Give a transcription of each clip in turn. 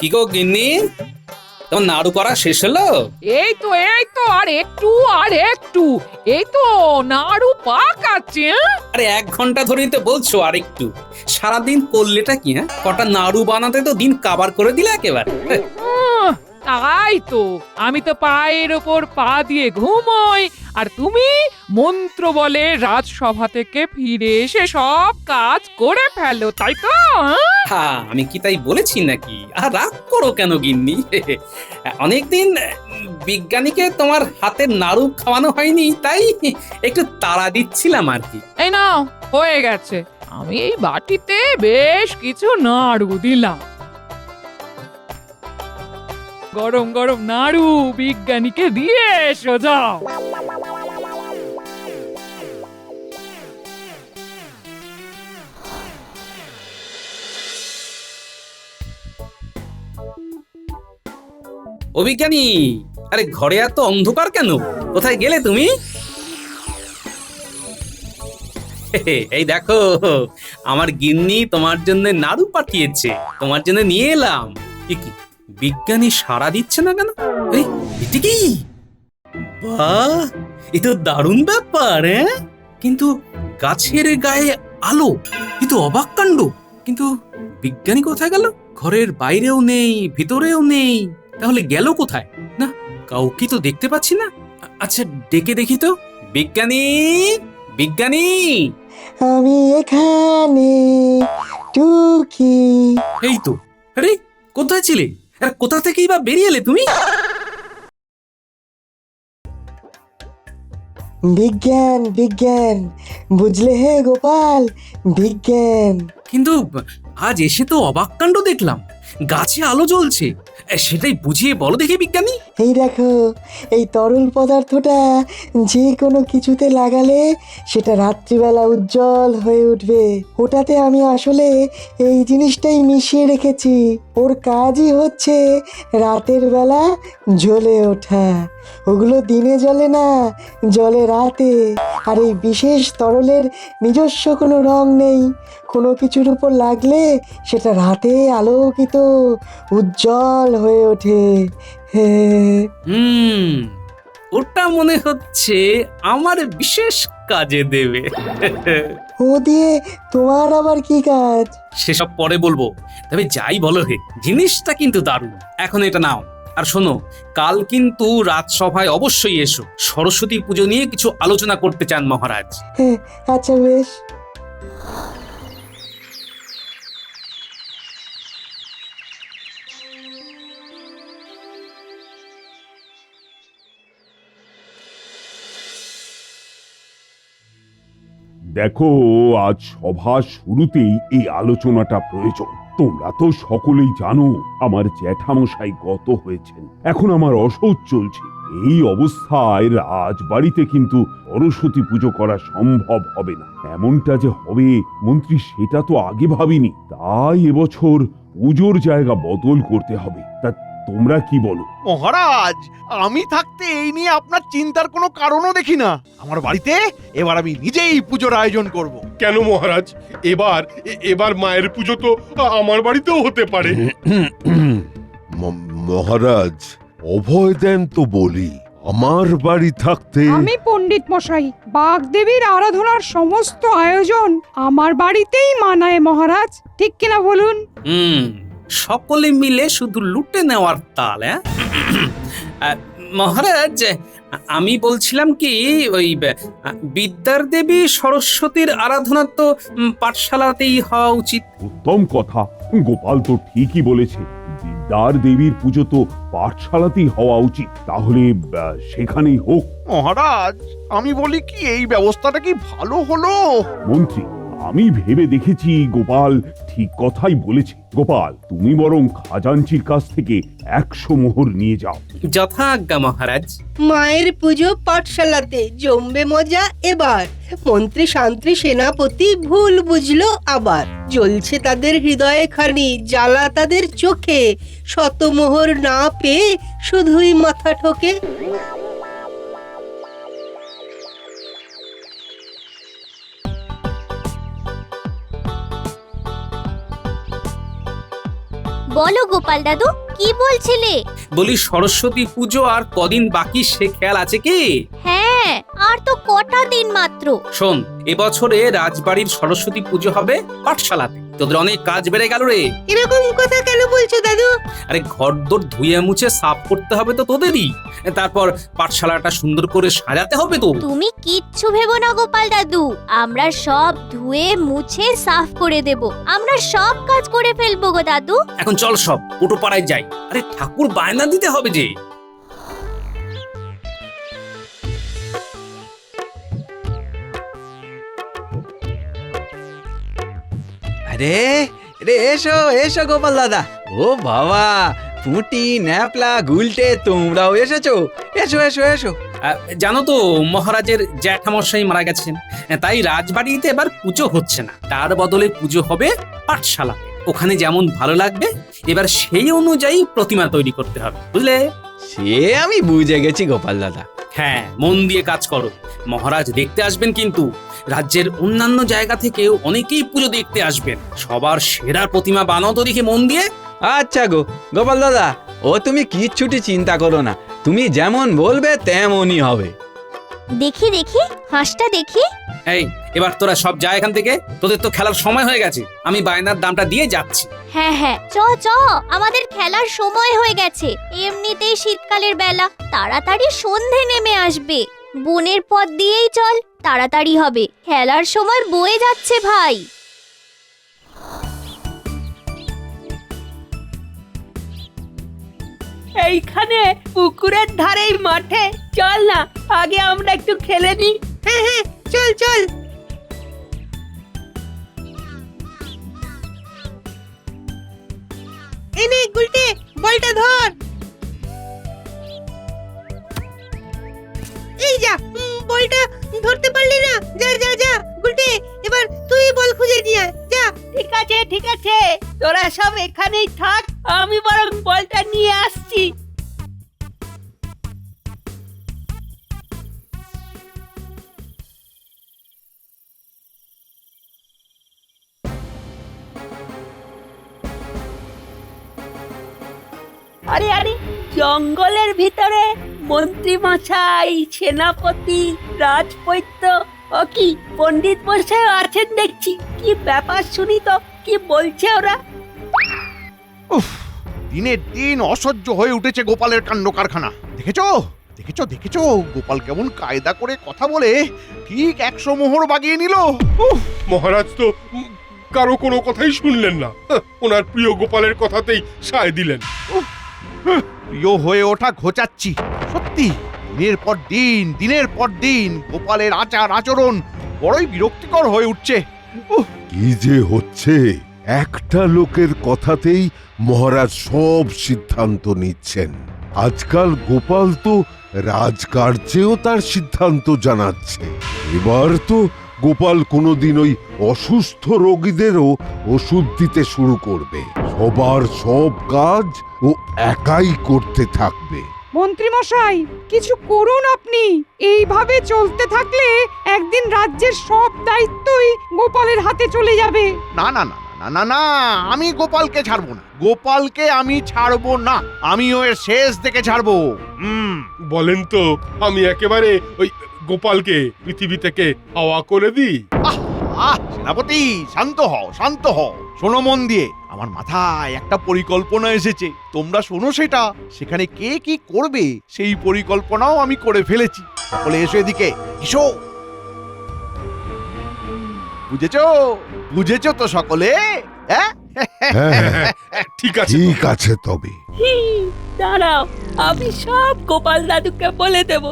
কি গো গিন্নি, তোমার নাড়ু করা শেষ হলো? এই তো আর একটু এই তো নাড়ু পাকাচ্ছে। আরে 1 ঘন্টা ধরেই তো বলছো আর একটু। সারাদিন করলেটা কি? হ্যাঁ, কটা নাড়ু বানাতে তো দিন কাবার করে দিলে একেবারে। তাই তো, আমি তো পায়ের ওপর পা দিয়ে ঘুমোই, আর তুমি মন্ত্র বলে রাজসভা থেকে ফিরে এসে সব কাজ করে ফেলো, তাই তো? হ্যাঁ, আমি কি তাই বলেছি নাকি? আর রাগ করো কেন গিন্নি? অনেকদিন বিজ্ঞানীকে তোমার হাতের নাড়ু খাওয়ানো হয়নি, তাই একটু তাড়া দিচ্ছিলাম আর কি। এই নাও, হয়ে গেছে। আমি এই বাটিতে বেশ কিছু নাড়ু দিলাম। গরম গরম নাড়ু বিজ্ঞানীকে দিয়ে এসো, যাও। ও বিজ্ঞানী, আরে ঘরে এত অন্ধকার কেন? কোথায় গেলে তুমি? এই দেখো, আমার গিন্নি তোমার জন্য নাড়ু পাঠিয়েছে, তোমার জন্য নিয়ে এলাম। এ কি, বিজ্ঞানী সাড়া দিচ্ছে না কেন? এই, এটা কি? বাহ, এ তো দারুণ ব্যাপার। হ্যাঁ, কিন্তু গাছের গায়ে আলো, এ তো অবাক কাণ্ড। কিন্তু বিজ্ঞানী কোথায় গেল? ঘরের বাইরেও নেই, ভিতরেও নেই, তাহলে গেল কোথায়? না, কাউকে তো দেখতে পাচ্ছি না। আচ্ছা, ডেকে দেখি তো। বিজ্ঞানী, বিজ্ঞানী! আমি এখানে টুকি। এই তো। আরে, কোথায় ছিলে? আর কোথা থেকেই বা বেরিয়ে এলে তুমি? বিজ্ঞান বিজ্ঞান, বুঝলে হে গোপাল, বিজ্ঞান। কিন্তু আজ এসে তো অবাক কাণ্ড দেখলাম, গাছে আলো জ্বলছে। সেটাই বুঝিয়ে বলো দেখি বিজ্ঞানী। এই দেখো, এই তরল পদার্থটা যে কোনো কিছুতে লাগালে সেটা রাত্রিবেলা উজ্জ্বল হয়ে উঠবে। ওটাতে আমি আসলে এই জিনিসটাই মিশিয়ে রেখেছি। ওর কাজই হচ্ছে রাতের বেলা জ্বলে ওঠা। ওগুলো দিনে জ্বলে না, জ্বলে রাতে। আর এই বিশেষ তরলের নিজস্ব কোনো রং নেই। কোনো কিছুর উপর লাগলে সেটা রাতে আলোকিত উজ্জ্বল হয়ে ওঠে। হ্যাঁ, ওটা মনে হচ্ছে আমার বিশেষ কাজে দেবে। ও দিয়ে তোমার আবার কি কাজ? সেসব পরে বলবো, তবে যাই বলো হে, জিনিসটা কিন্তু দারুণ। এখন এটা নাও, আর শোনো, কাল কিন্তু রাজসভায় অবশ্যই এসো। সরস্বতী পুজো নিয়ে কিছু আলোচনা করতে চান মহারাজ। হ্যাঁ, আচ্ছা বেশ। দেখো, আজ সভা শুরুতেই এই আলোচনাটা প্রয়োজন। তোমরা তো সকলেই জানো আমার জ্যাঠামশাই গত হয়েছেন, এখন আমার অসৌচ চলছে। এই অবস্থায় রাজবাড়িতে কিন্তু সরস্বতী পুজো করা সম্ভব হবে না। এমনটা যে হবে মন্ত্রী, সেটা তো আগে ভাবিনি। তাই এবছর পুজোর জায়গা বদল করতে হবে। তা তোমরা কি বলো? মহারাজ, আমি থাকতে এই নিয়ে আপনার চিন্তার কোনো কারণও দেখি না। আমার বাড়িতে এবার আমি নিজেই পুজোর আয়োজন করব। কেন মহারাজ? এবার মায়ের পুজো তো আমার বাড়িতেও হতে পারে। মহারাজ, অভয় দেন তো বলি। আমার বাড়ি থাকতে আমি পণ্ডিত মশাই, বাগদেবীর আরাধনার সমস্ত আয়োজন আমার বাড়িতেই মানায় মহারাজ, ঠিক কিনা বলুন? সকলে মিলে শুধু লুটে নেওয়ার তাল। মহারাজ, আমি বলছিলাম কি, ওই বিদ্যার দেবী সরস্বতীর আরাধনা তো পাঠশালাতেই হওয়া উচিত। উত্তম কথা, গোপাল তো ঠিকই বলেছে। বিদ্যার দেবীর পুজো তো পাঠশালাতেই হওয়া উচিত। তাহলে সেখানেই হোক। মহারাজ, আমি বলি কি, এই ব্যবস্থাটা কি ভালো হলো? মন্ত্রী, আমি ভেবে দেখেছি গোপাল ঠিক কথাই বলেছে। গোপাল, তুমি বরং খাজাঞ্চির কাছ থেকে 100 মোহর নিয়ে যাও। যথাজ্ঞা মহারাজ। মায়ের পুজো পাঠশালাতে জমবে মজা এবার। মন্ত্রী শান্ত্রী সেনাপতি ভুল বুঝলো আবার। জ্বলছে তাদের হৃদয়ে খানি, জ্বালা তাদের চোখে। শতমোহর না পেয়ে শুধুই মাথা ঠোকে। বলো গোপাল দাদু, কি বলছিলে? বলি সরস্বতী পুজো আর কদিন বাকি সে খেয়াল আছে কি? হ্যাঁ, আর তো কটা দিন মাত্র। শোন, এবছরে রাজবাড়ির সরস্বতী পুজো হবে পাঠশালাতে। তোদের অনেক কাজ বেড়ে গেল রে। এরকম কথা কেন বলছো দাদু? আরে ঘরদোর ধুয়ে মুছে সাফ করতে হবে তো তোদেরই। তারপর পাঠশালাটা সুন্দর করে সাজাতে হবে তো। তুমি কিচ্ছু ভেবো না গোপাল দাদু, আমরা সব ধুয়ে মুছে সাফ করে দেব। আমরা সব কাজ করে ফেলবো গো দাদু। এখন চল সব পুটো পাড়ায় যাই। আরে ঠাকুর বায়না দিতে হবে যে। আরে রে, এসো এসো গোপাল দাদা। ও বাবা, পুঁটি ন্যাপলা গুলটে, তোমরাও এসেছো? এসো এসো এসো। জানো তো মহারাজের জ্যাঠামশাই মারা গেছেন, তাই রাজবাড়িতে এবার পুজো হচ্ছে না। তার বদলে পুজো হবে পাঠশালা। ওখানে যেমন ভালো লাগবে, এবার সেই অনুযায়ী প্রতিমা তৈরি করতে হবে, বুঝলে? সে আমি বুঝে গেছি গোপাল দাদা। হ্যাঁ, মন দিয়ে কাজ করো। মহারাজ দেখতে আসবেন কিন্তু। রাজ্যের অন্যান্য জায়গা থেকেও অনেকেই পুজো দেখতে আসবেন। সবার সেরা প্রতিমা বানাও তো দেখে মন দিয়ে। আচ্ছা গো গোপাল দাদা, ও তুমি কিচ্ছুটি চিন্তা করো না, তুমি যেমন বলবে তেমনই হবে। দেখি দেখি হাঁসটা দেখি। এই, এবার তোরা সব যা এখান থেকে। তোদের তো খেলার সময় হয়ে গেছে। আমি বায়নার দামটা দিয়ে যাচ্ছি। হ্যাঁ হ্যাঁ, চ চ, আমাদের খেলার সময় হয়ে গেছে। এমনিতেই শীতকালের বেলা, তাড়াতাড়ি সন্ধে নেমে আসবে। বনের পথ দিয়েই চল, তাড়াতাড়ি হবে। খেলার সময় বয়ে যাচ্ছে ভাই। এইখানে পুকুরের ধারেই মাঠে, চল না আগে আমরা একটু খেলে নিই। হ্যাঁ হ্যাঁ, চল চল। এনে গুলটে, বলটা ধর। এই যা, বলটা ধরতে পারলি না। যা যা যা গুলটে, এবার তুই বল খুঁজে নিয়ে আয়, যা। ঠিক আছে ঠিক আছে, তোরা সব এখানেই থাক, আমি বরং বলটা নিয়ে আসছি। আরে আরে, জঙ্গলের ভিতরে মন্ত্রী মশাই, সেনাপতি, রাজবৈদ্য ও কি পণ্ডিত মশাই আছেন দেখছি। কি ব্যাপার শুনি তো, কি বলছে ওরা? উফ, দিনের দিন অসহ্য হয়ে উঠেছে গোপালের কাণ্ড কারখানা। দেখেছো দেখেছো দেখেছো, গোপাল কেমন কায়দা করে কথা বলে ঠিক 100 মোহর বাগিয়ে নিল। মহারাজ তো কারো কোনো কথাই শুনলেন না। ওনার প্রিয় গোপালের কথাতেই সায় দিলেন। প্রিয় হয়ে ওঠা ঘোচাচ্ছি। সত্যি দিনের পর দিন গোপালের আচার আচরণ বড়ই বিরক্তিকর হয়ে উঠছে। কি যে হচ্ছে, একটা লোকের কথাতেই মহারাজ সব সিদ্ধান্ত নিচ্ছেন। আজকাল গোপাল তো রাজকার্যেও তার সিদ্ধান্ত জানাচ্ছে। এবার তো গোপাল কোনোদিন ওই অসুস্থ রোগীদেরও ওষুধ দিতে শুরু করবে। সবার সব কাজ ও একাই করতে থাকবে। মন্ত্রী মশাই, কিছু করুন আপনি। এইভাবে চলতে থাকলে একদিন রাজ্যের সব দায়িত্বই গোপালের হাতে চলে যাবে। না না না না না না, আমি গোপালকে ছাড়বো না। গোপালকে আমি ছাড়বো না, আমিও এর শেষ দেখে ছাড়বো। বলেন তো, আমি একেবারে ওই গোপালকে পৃথিবী থেকে হাওয়া করে দিই? সেনাপতি, শান্ত হও শান্ত হও। শোনো মন দিয়ে, আমার মাথায় একটা পরিকল্পনা এসেছে। তোমরা শোনো সেটা। সেখানে কে কি করবে সেই পরিকল্পনাও আমি করে ফেলেছি। সকলে এসো এদিকে, এসো। বুঝেছো বুঝেছো তো সকলে? হ্যাঁ, ঠিক আছে ঠিক আছে তবে। দাঁড়াও, আমি সব গোপাল দাদুকে বলে দেব।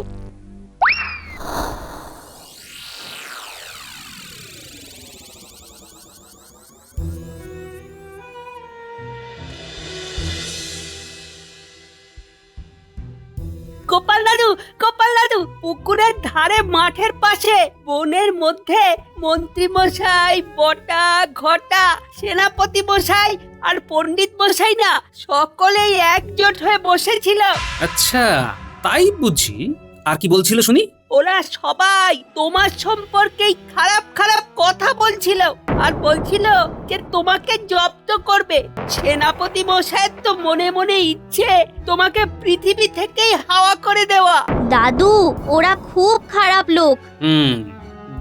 গোপাল দাদু, গোপাল দাদু, পুকুরের ধারে মাঠের পাশে বনের মধ্যে মন্ত্রী মশাই, বটা ঘটা, সেনাপতি মশাই আর পণ্ডিত মশাই না সকলেই একজোট হয়ে বসেছিল। আচ্ছা, তাই বুঝি। আর কি বলছিল শুনি? ওরা সবাই তোমার সম্পর্কেই খারাপ খারাপ কথা বলছে। বলছিল আর বলছিল যে তোমাকে জব্দ করবে। সেনাপতি মশাইয়ের তো মনে মনে ইচ্ছে তোমাকে পৃথিবী থেকেই হাওয়া করে দেওয়া। দাদু ওরা খুব খারাপ লোক।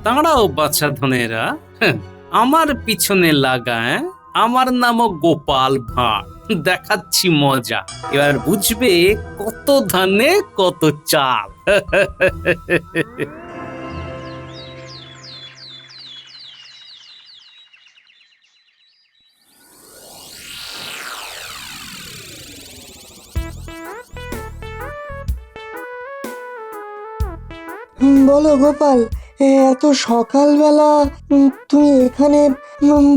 দাঁড়াও বাচ্চা ধনেরা, আমার পিছনে লাগা, আমার নামও গোপাল ভাঁড়, দেখাচ্ছি মজা। এবার বুঝবে কত ধানে কত চাল। বলো গোপাল, এত সকালবেলা তুমি এখানে?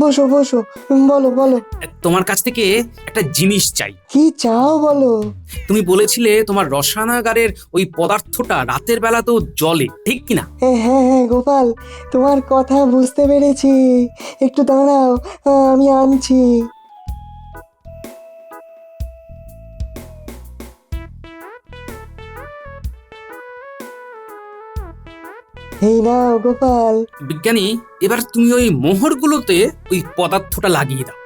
বসো বসো, বলো বলো। তোমার কাছ থেকে একটা জিনিস চাই। কি চাও বলো? তুমি বলেছিলে তোমার রসায়নাগারের ওই পদার্থটা রাতের বেলাতেও জ্বলে, ঠিক কিনা? হ্যাঁ হ্যাঁ গোপাল, তোমার কথা বুঝতে পেরেছি। একটু দাঁড়াও, আমি আনছি। এই নাও গোপাল। বিজ্ঞানী, এবার তুমি ওই মোহরগুলোতে ওই পদার্থটা লাগিয়ে দাও।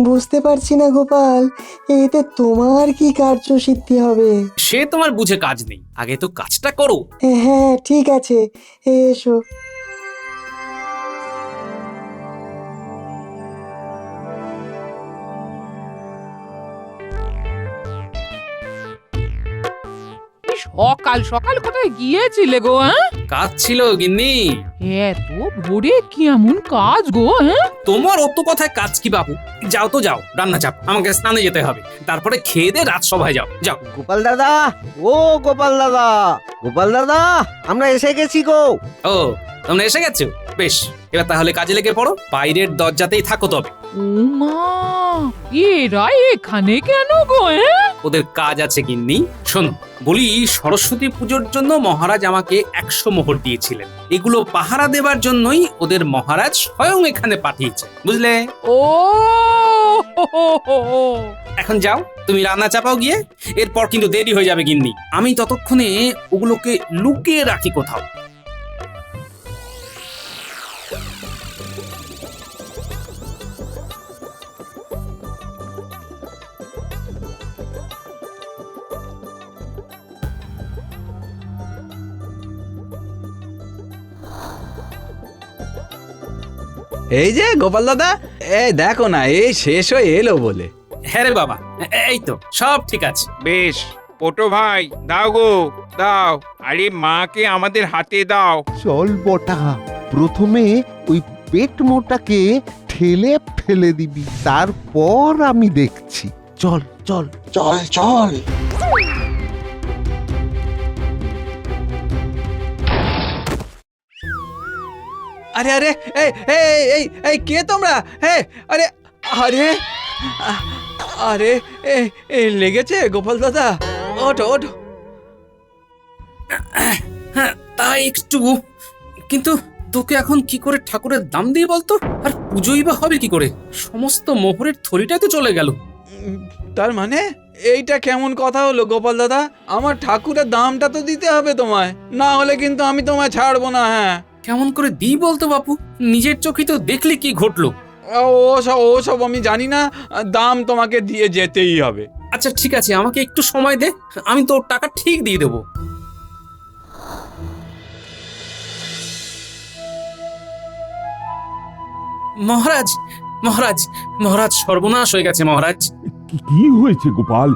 বুঝতে পারছি না গোপাল, এতে তোমার কি কার্যসিদ্ধি হবে? সে তোমার বুঝে কাজ নেই, আগে তো কাজটা করো। হ্যাঁ ঠিক আছে, এসো। সকাল সকাল কোথায় গিয়েছিলে গো? হ্যাঁ, কাজ ছিল গিন্নি। এত ভোরে কি এমন কাজ গো? হ্যাঁ, তোমার অত কথায় কাজ কি বাবু? যাও তো যাও, রান্না চাপ, আমাকে স্নানে যেতে হবে, তারপরে খেয়ে দে রাজসভায় যাও। যাও। গোপাল দাদা, ও গোপাল দাদা, গোপাল দাদা, আমরা এসে গেছি গো। ও, তোমরা এসে গেছো? বেশ, এবার তাহলে কাজে লেগে পড়ো, বাইরের দরজাতেই থাকো তবে। ও মা, এরা এখানে কেন গো? হ্যাঁ, ওদের কাজ আছে গিন্নি। শোনো, বলি সরস্বতী পুজোর জন্য মহারাজ আমাকে 100 মোহর দিয়েছিলেন। এগুলো পাহারা দেবার জন্যই ওদের মহারাজ স্বয়ং এখানে পাঠিয়েছে, বুঝলে? ও হো, হো, হো, হো। এখন যাও, তুমি রান্না চাপাও গিয়ে, এরপর কিন্তু দেরি হয়ে যাবে গিন্নি। আমি ততক্ষণে ওগুলোকে লুকিয়ে রাখি কোথাও। এই যে গোপাল দাদা, এই দেখো না, এই শেষ হয়ে এলো বলে। হ্যাঁ রে বাবা, এই তো সব ঠিক আছে। বেশ, পটো ভাই দাও গো, দাও। আরে মাকে আমাদের হাতে দাও। চল বটা, প্রথমে ওই পেট মোটাকে ঠেলে ফেলে দিবি, তারপর আমি দেখছি। চল চল চল চল। আরে আরে, এই এই এই এই কে তোমরা? হে, আরে আরে আরে, এই লেগেছে গোপাল দাদা, ওঠো ওঠো। হ্যাঁ, তা একটু, কিন্তু তোকে এখন কি করে ঠাকুরের দাম দিয়ে বলতো? আর পুজোই বা হবে কি করে? সমস্ত মোহরের থলিটাই তো চলে গেল। তার মানে এইটা কেমন কথা হলো গোপাল দাদা? আমার ঠাকুরের দামটা তো দিতে হবে তোমায়, না হলে কিন্তু আমি তোমায় ছাড়বো না। হ্যাঁ, কেমন করে দিই বলতো বাপু? নিজের চোখে তো দেখলি কি ঘটলো। ওসব আমি জানি না, দাম তোমাকে দিয়ে যেতেই হবে। আচ্ছা ঠিক আছে, আমাকে একটু সময় দে, আমি তোর টাকা ঠিক দিয়ে দেবো। মহারাজ, মহারাজ, মহারাজ, সর্বনাশ হয়ে গেছে মহারাজ। কি হয়েছে গোপাল?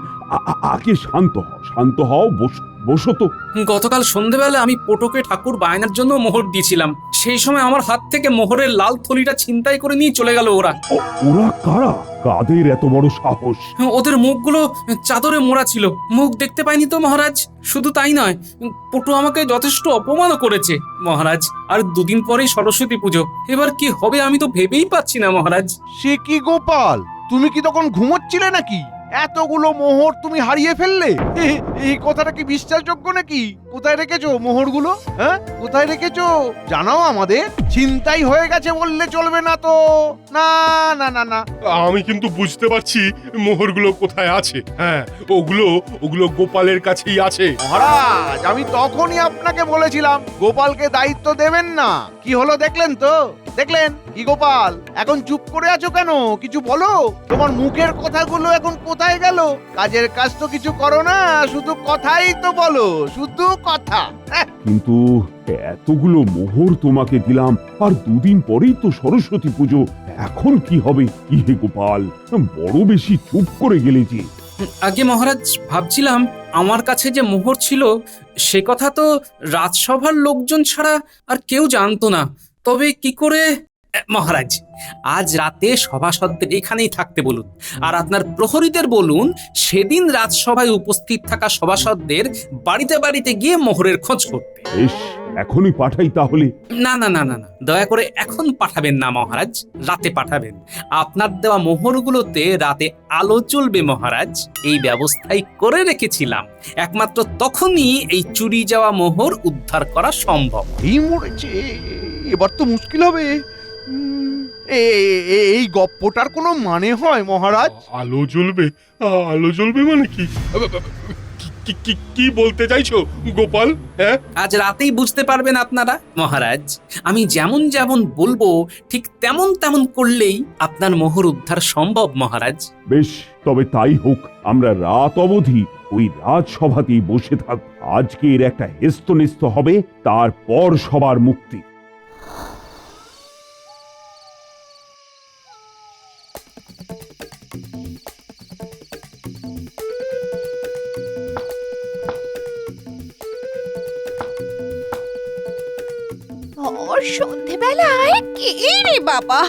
আগে শান্ত হও, শান্ত হও, বসো বসো তো। গতকাল সন্ধেবেলা আমি পটোকে ঠাকুর বায়নার জন্য মোহর দিয়েছিলাম, সেই সময় আমার হাত থেকে মোহরের লাল থলিটা ছিনতাই করে নিয়ে চলে গেল ওরা। ওরা কারা? কাদের এত বড় সাহস? ওদের মুখগুলো চাদরে মোড়া ছিল, মুখ দেখতে পাইনি তো মহারাজ। শুধু তাই নয়, পটু আমাকে যথেষ্ট অপমানও করেছে মহারাজ। আর দুদিন পরেই সরস্বতী পুজো, এবার কি হবে আমি তো ভেবেই পাচ্ছি না মহারাজ। সে কি গোপাল, তুমি কি তখন ঘুমোচ্ছিলে নাকি? এতগুলো মোহর তুমি হারিয়ে ফেললে? এই কথাটা কি বিশ্বাসযোগ্য নাকি? কোথায় রেখেছো মোহরগুলো? হ্যাঁ, কোথায় রেখেছো জানাও আমাদের। ছিনতাই হয়ে গেছে বললে চলবে না তো। না না না না, আমি কিন্তু বুঝতে পারছি মোহরগুলো কোথায় আছে। হ্যাঁ, ওগুলো গোপালের কাছেই আছে। মহারাজ, আমি তখনই আপনাকে বলেছিলাম গোপালকে দায়িত্ব দেবেন না। কি হলো দেখলেন তো? দেখলেন কি গোপাল, এখন চুপ করে আছো কেন? কিছু বলো। তোমার মুখের কথাগুলো এখন কোথায় গেল? কাজের কাজ তো কিছু করো না, শুধু কথাই তো বলো, শুধু কথা। কিন্তু এতগুলো মোহর তোমাকে দিলাম, আর দুদিন পরেই তো সরস্বতী পুজো। এখন কি হবে? কি হে গোপাল, বড় বেশি চুপ করে গেলে যে। আগে মহারাজ, ভাবছিলাম আমার কাছে যে মোহর ছিল সে কথা তো রাজসভার লোকজন ছাড়া আর কেউ জানতো না। তবে কি করে? মহারাজ, আজ রাতে সভাসদদের এখানেই থাকতে বলুন, আর আপনার প্রহরীদের বলুন সেদিন রাজসভায় উপস্থিত থাকা সভাসদদের বাড়িতে বাড়িতে গিয়ে মোহরের খোঁজ করতে। বেশ, এখনই পাঠাই তাহলে। না না না না না, দয়া করে এখন পাঠাবেন না মহারাজ, রাতে পাঠাবেন। আপনার দেওয়া মোহরগুলোতে রাতে আলো জ্বলবে মহারাজ, এই ব্যবস্থাই করে রেখেছিলাম। একমাত্র তখনই এই চুরি যাওয়া মোহর উদ্ধার করা সম্ভব। এই মরেছে, এবার তো মুশকিল হবে। এই গপ্পটার কোনো মানে হয় মহারাজ? আলো জ্বলবে? আলো জ্বলবে মানে কি? কি বলতে চাইছো গোপাল? হ্যাঁ, আজ রাতেই বুঝতে পারবেন আপনারা মহারাজ। আমি যেমন যেমন বলবো ঠিক তেমন তেমন করলেই আপনার মোহর উদ্ধার সম্ভব মহারাজ। বেশ, তবে তাই হোক। আমরা রাত অবধি ওই রাজসভাতেই বসে থাক। আজকে এর একটা হেস্তনেস্ত হবে, তারপর সবার মুক্তি। সন্ধেবেলায় কে রে বাবা?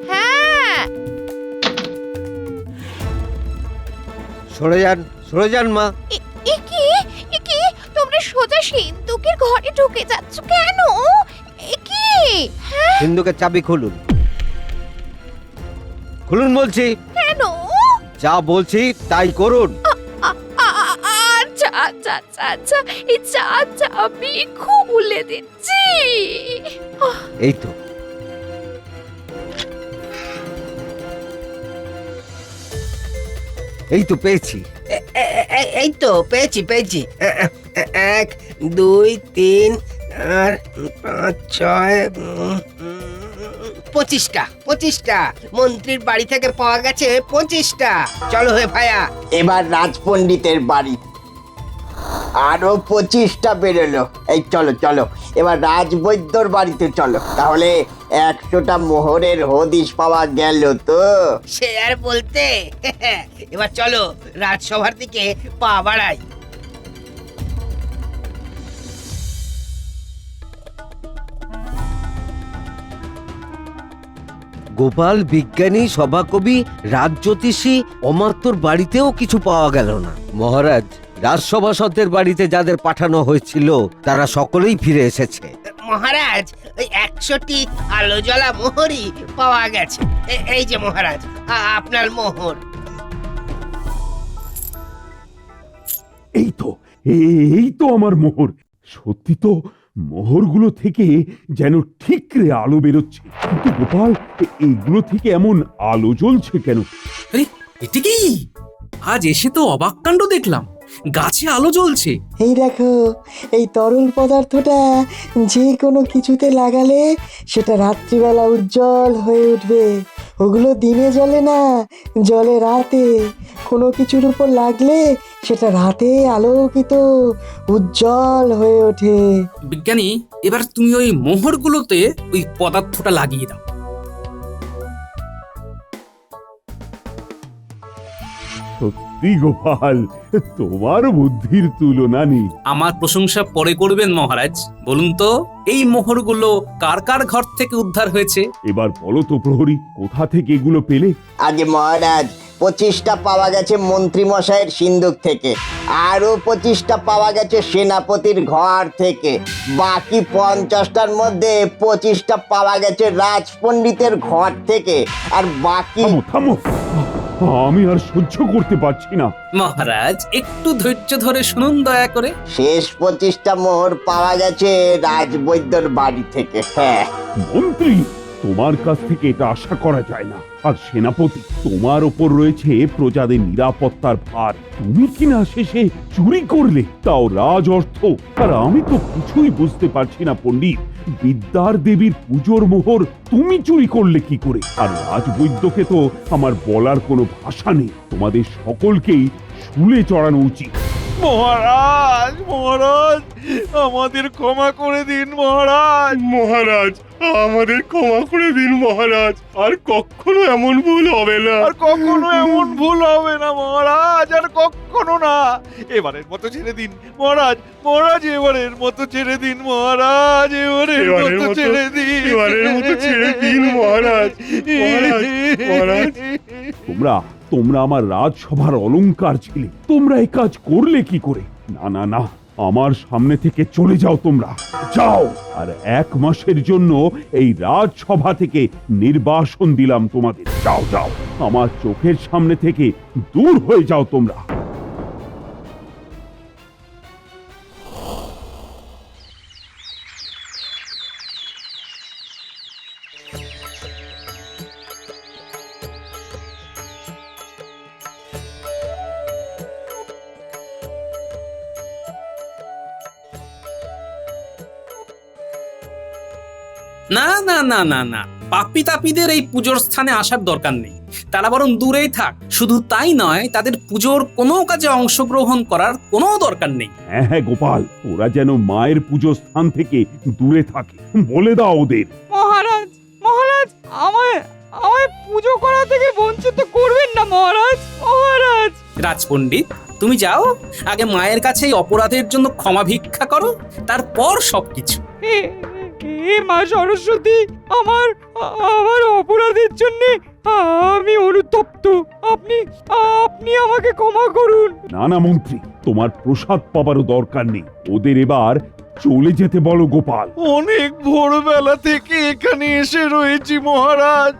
হ্যাঁ, সরে যান মা। এ কি তোমরা সোজা সিন্ধুকের ঘরে ঢুকে যাচ্ছ কেন? এ কি? সিন্ধুকের চাবি খুলুন, খুলুন বলছি। কেন? যা বলছি তাই করুন। আচ্ছা আচ্ছা আচ্ছা আচ্ছা, এই চাবি খুলে দিচ্ছি। এই তো, পেয়েছি। এই তো পেয়েছি। 1 2 3 আর 5 6 25টা মন্ত্রীর বাড়ি থেকে পাওয়া গেছে 25টা। চলো হে ভাইয়া, এবার রাজপণ্ডিতের বাড়ি আরো 25টা বেরোলো। এই চলো চলো, এবার রাজবৈদ্যর বাড়িতে চলো। তাহলে 100টা মোহরের হদিশ পাওয়া গেল তো। সে আর বলতে। এবার চলো রাজসভার দিকে পা বাড়াই। গোপাল, বিজ্ঞানী, সভাকবি, রাজজ্যোতিষী, অমাত্যর বাড়িতেও কিছু পাওয়া গেল না। মহারাজ, রাজসভাসদের বাড়িতে যাদের পাঠানো হয়েছিল তারা সকলেই ফিরে এসেছে। মহারাজ, ওই 100টি আলো জ্বলা মোহরই পাওয়া গেছে। এই যে মহারাজ, আপনার মোহর। এই তো আমার মোহর। সত্যি তো, মোহরগুলো থেকে যেন ঠিকরে আলো বেরোচ্ছে। কিন্তু গোপাল, এইগুলো থেকে এমন আলো জ্বলছে কেন? আরে এটি কি? আজ এসে তো অবাক কাণ্ড দেখলাম, গাছে আলো জ্বলছে। এই দেখো, এই তরল পদার্থটা যে কোনো কিছুতে লাগালে সেটা রাত্রিবেলা উজ্জ্বল হয়ে উঠবে। ওগুলো দিনে জ্বলে না, জ্বলে রাতে। কোনো কিছুর উপর লাগলে সেটা রাতে আলোকিত উজ্জ্বল হয়ে ওঠে। বিজ্ঞানী, এবার তুমি ওই মোহরগুলোতে ওই পদার্থটা লাগিয়ে দাও। সত্যি গোপাল, তোমার বুদ্ধির তুলনা নেই। আমার প্রশংসা পরে করবেন মহারাজ। বলুন তো, এই মোহরগুলো কার কার ঘর থেকে উদ্ধার হয়েছে? এবার বলো তো প্রহরী, কোথা থেকে এগুলো পেলে? আগে মহারাজ, 25টা পাওয়া গেছে মন্ত্রী মশাইয়ের সিন্ধুক থেকে, আরো 25টা পাওয়া গেছে সেনাপতির ঘর থেকে। বাকি 50টার মধ্যে 25টা পাওয়া গেছে রাজপণ্ডিতের ঘর থেকে। আর বাকি থামো থামো, আমি আর সহ্য করতে পারছি না। মহারাজ একটু ধৈর্য ধরে শুনুন দয়া করে। শেষ 25টা মোহর পাওয়া গেছে রাজবৈদ্যর বাড়ি থেকে। হ্যাঁ, মন্ত্রী, তোমার কাছ থেকে এটা আশা করা যায় না। আর সেনাপতি, তোমার ওপর রয়েছে প্রজাদের নিরাপত্তার ভার। তুমি কিনা শেষে চুরি করলে, তাও রাজ অর্থ। আর আমি তো কিছুই বুঝতে পারছি না পণ্ডিত, বিদ্যার দেবীর পুজোর মোহর তুমি চুরি করলে কি করে? আর রাজবৈদ্যকে তো আমার বলার কোনো ভাষা নেই। তোমাদের সকলকেই শুলে চড়ানো উচিত। মহারাজ, মহারাজ, আমাদের ক্ষমা করে দিন মহারাজ। মহারাজ, আমাদের ক্ষমা করে দিন মহারাজ। আর কখনো এমন ভুল হবে না। আর কখনো এমন ভুল হবে না মহারাজ, আর কখনো না। এবারের মতো ছেড়ে দিন মহারাজ, মহারাজ এবারের মতো ছেড়ে দিন মহারাজ, এবারের মতো ছেড়ে দিন, এবারের মতো ছেড়ে দিন মহারাজ। মহারাজ, মহারাজ। তোমরা আমার রাজসভার অলংকার ছিলে। তোমরা এই কাজ করলে কি করে? না না না, আমার সামনে থেকে চলে যাও। তোমরা যাও। আর 1 মাসের জন্য এই রাজসভা থেকে নির্বাসন দিলাম তোমাদের। যাও যাও, আমার চোখের সামনে থেকে দূর হয়ে যাও তোমরা। না না না না না, পাপি তাপিদের এই পুজোর স্থানে আসার দরকার নেই। তারা বরং দূরেই থাক। শুধু তাই নয়, তাদের পুজোর কোনো কাজে অংশগ্রহণ করার কোনো দরকার নেই। হ্যাঁ হ্যাঁ গোপাল, ওরা যেন মায়ের পুজো স্থান থেকে দূরে থাকে, বলে দাও ওদের। মহারাজ, মহারাজ, আমায় পুজো করা থেকে বঞ্চিত করবেন না মহারাজ। মহারাজ, রাজপণ্ডিত, তুমি যাও, আগে মায়ের কাছে এই অপরাধের জন্য ক্ষমা ভিক্ষা করো, তারপর সবকিছু। হে মা সরস্বতী, আমার অপরাধের জন্য আমি অনুতপ্ত। আপনি আমাকে ক্ষমা করুন। না না মন্ত্রী, তোমার প্রসাদ পাবারও দরকার নেই। ওদের এবার চলে যেতে বলো গোপাল। অনেক ভোরবেলা থেকে এখানে এসে রয়েছি মহারাজ,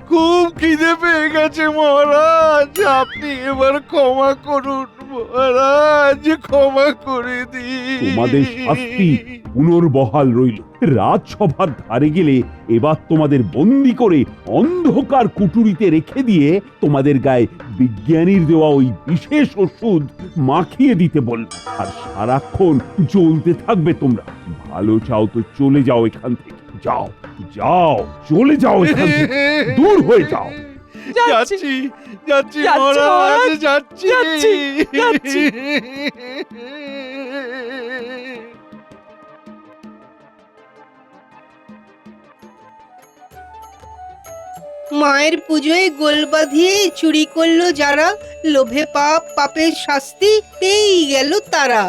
খুব খিদে পেয়ে গেছে মহারাজ। আপনি এবার ক্ষমা করুন মহারাজ, ক্ষমা করে দিন। তোমাদের শাস্তি পুনর্বহাল রইল। রাজসভার ধারে গেলে এবার তোমাদের বন্দি করে অন্ধকার কুটুরিতে রেখে দিয়ে তোমাদের গায়ে বিজ্ঞানীর দেওয়া ওই বিশেষ ওষুধ মাখিয়ে দিতে বলব। আর সারাক্ষণ জ্বলতে থাকবে তোমরা। ভালো চাও তো চলে যাও এখান থেকে। যাও যাও, চলে যাও এখান থেকে, দূর হয়ে যাও। যাচ্ছি যাচ্ছি মহারাজ, যাচ্ছি যাচ্ছি। মায়ের পুজোয় গোল বাঁধিয়ে চুরি করলো যারা, লোভে পাপ, পাপের শাস্তি পেয়েই গেল তারা।